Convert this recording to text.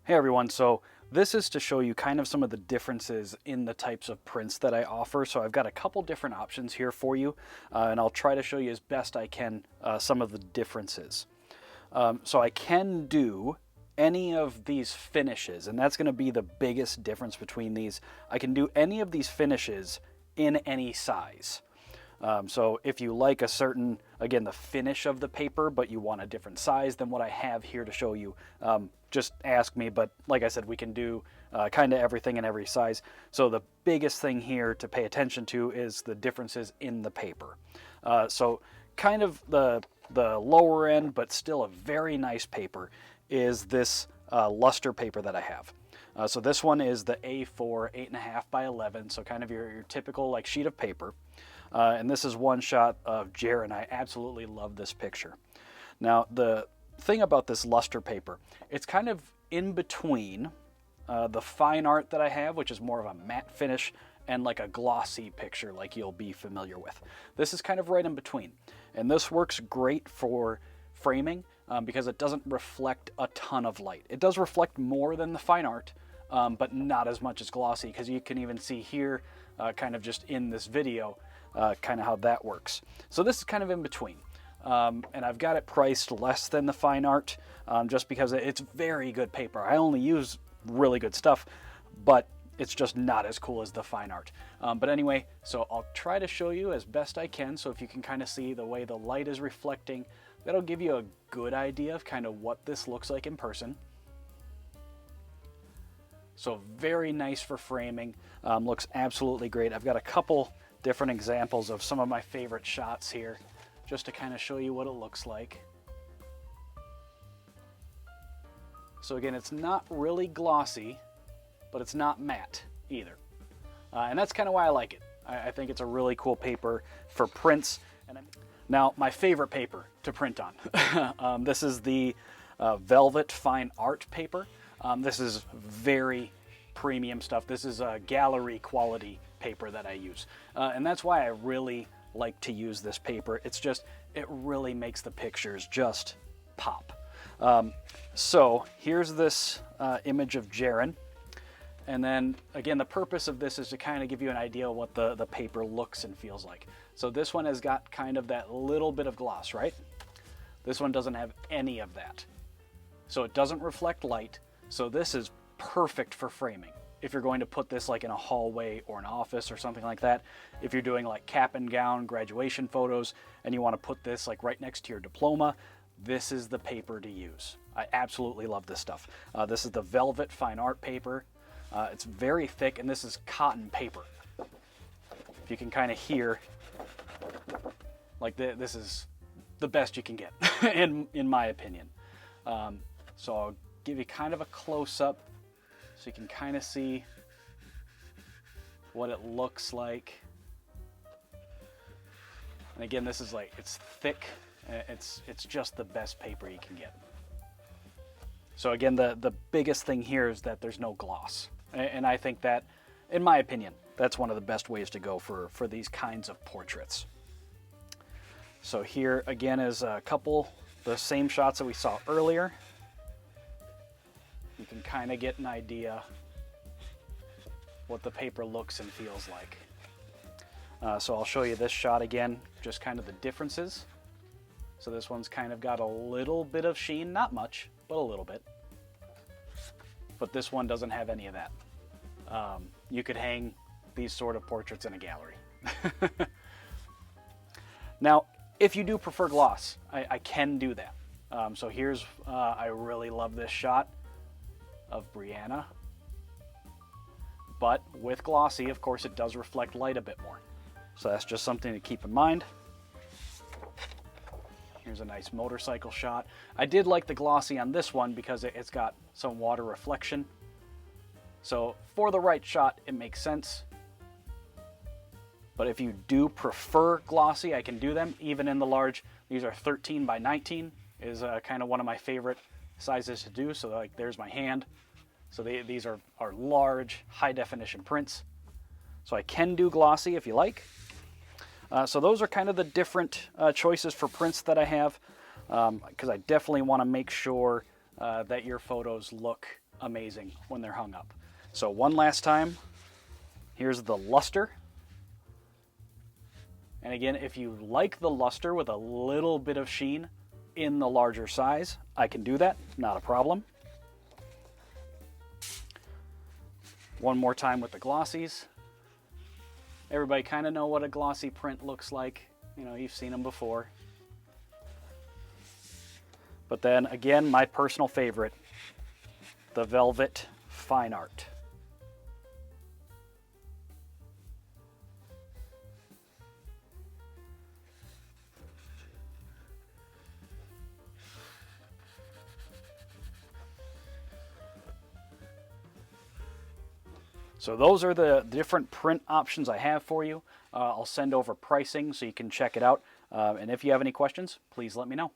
Hey everyone, so this is to show you kind of some of the differences in the types of prints that I offer. So I've got a couple different options here for you, and I'll try to show you as best I can some of the differences. So I can do any of these finishes, and that's going to be the biggest difference between these. I can do any of these finishes in any size. So if you like a certain, again, the finish of the paper, but you want a different size than what I have here to show you, just ask me. But like I said, we can do kind of everything in every size. So the biggest thing here to pay attention to is the differences in the paper. So kind of the lower end, but still a very nice paper, is this luster paper that I have. So this one is the A4 8.5 by 11, so kind of your typical like sheet of paper. And this is one shot of Jaron. I absolutely love this picture. Now, the thing about this luster paper, it's kind of in between the fine art that I have, which is more of a matte finish, and like a glossy picture like you'll be familiar with. This is kind of right in between. And this works great for framing because it doesn't reflect a ton of light. It does reflect more than the fine art, but not as much as glossy, because you can even see here, kind of just in this video, kind of how that works. So this is kind of in between. And I've got it priced less than the fine art, just because it's very good paper. I only use really good stuff, but it's just not as cool as the fine art. But anyway, so I'll try to show you as best I can. So if you can kind of see the way the light is reflecting, that'll give you a good idea of kind of what this looks like in person. So very nice for framing, looks absolutely great. I've got a couple different examples of some of my favorite shots here, just to kind of show you what it looks like. So again, it's not really glossy, but it's not matte either. And that's kind of why I like it. I think it's a really cool paper for prints. Now, my favorite paper to print on. This is the Velvet Fine Art paper. This is very premium stuff. This is a gallery quality paper that I use. And that's why I really like to use this paper. It's just, it really makes the pictures just pop. So here's this image of Jaron. And then again, the purpose of this is to kind of give you an idea of what the paper looks and feels like. So this one has got kind of that little bit of gloss, right? This one doesn't have any of that. So it doesn't reflect light. So this is perfect for framing. If you're going to put this like in a hallway or an office or something like that, if you're doing like cap and gown graduation photos and you want to put this like right next to your diploma, this is the paper to use. I absolutely love this stuff. This is the Velvet Fine Art paper. It's very thick, and this is cotton paper. If you can kind of hear, like this is the best you can get, in my opinion. So I'll give you kind of a close-up so you can kind of see what it looks like. And again, this is like, it's thick. It's just the best paper you can get. So again, the biggest thing here is that there's no gloss. And I think that, in my opinion, that's one of the best ways to go for these kinds of portraits. So here again is a couple, the same shots that we saw earlier. You can kind of get an idea what the paper looks and feels like. So I'll show you this shot again, just kind of the differences. So this one's kind of got a little bit of sheen, not much, but a little bit. But this one doesn't have any of that. You could hang these sort of portraits in a gallery. Now, if you do prefer gloss, I can do that. So here's, I really love this shot of Brianna. But with glossy, of course, it does reflect light a bit more. So that's just something to keep in mind. Here's a nice motorcycle shot. I did like the glossy on this one because it's got some water reflection. So for the right shot, it makes sense. But if you do prefer glossy, I can do them even in the large. These are 13 by 19 is kind of one of my favorite sizes to do. So like there's my hand. So these are large, high definition prints. So I can do glossy if you like. So those are kind of the different choices for prints that I have, because I definitely want to make sure that your photos look amazing when they're hung up. So one last time, here's the luster. And again, if you like the luster with a little bit of sheen in the larger size, I can do that, not a problem. One more time with the glossies. Everybody kind of know what a glossy print looks like. You know, you've seen them before. But then again, my personal favorite, the velvet fine art. So those are the different print options I have for you. I'll send over pricing so you can check it out. And if you have any questions, please let me know.